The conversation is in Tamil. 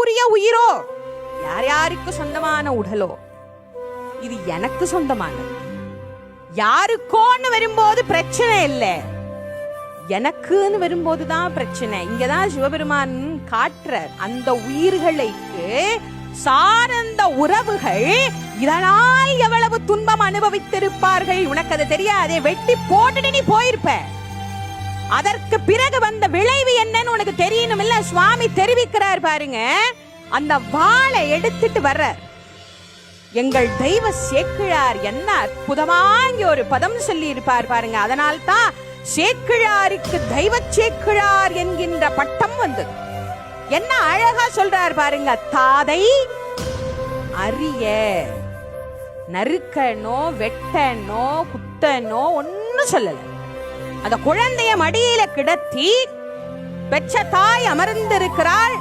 யாருக்குரிய உயிரோ, யார் யாருக்கு சொந்தமான உடலோ, இது எனக்கு சொந்தமானது. யாருக்கோன்னு வரும்போது பிரச்சனை இல்லை, எனக்குன்னு வரும்போதுதான் பிரச்சனை. இங்கதான் சிவபெருமான் காட்டுற அந்த உயிர்களுக்கு சார்ந்த உறவுகள் இதனால் எவ்வளவு துன்பம் அனுபவித்திருப்பார்கள். உனக்கு அது தெரியாதே, வெட்டி போட்டுட்டு நீ போயிருப்ப. அதற்கு பிறகு வந்த விளைவு என்னன்னு உனக்கு தெரியணும் இல்ல. சுவாமி தெரிவிக்கிறார் பாருங்க, அந்த வாளை எடுத்துட்டு வர்ற எங்கள் தெய்வ சேக்கிழார் என்ன அற்புதமா இங்க ஒரு பதம் சொல்லி இருப்பார் பாருங்க. அதனால்தான் சேக்கிழாருக்கு தெய்வ சேக்கிழார் என்கின்ற பட்டம் வந்தது. என்ன அழகா சொல்றார் பாருங்க. தாதை அறிய, நறுக்கனோ வெட்டனோ குத்தனோ ஒன்னு சொல்லல. அந்த குழந்தைய மடியில கிடத்தி பெற்ற தாய் அமர்ந்திருக்கிறாள்.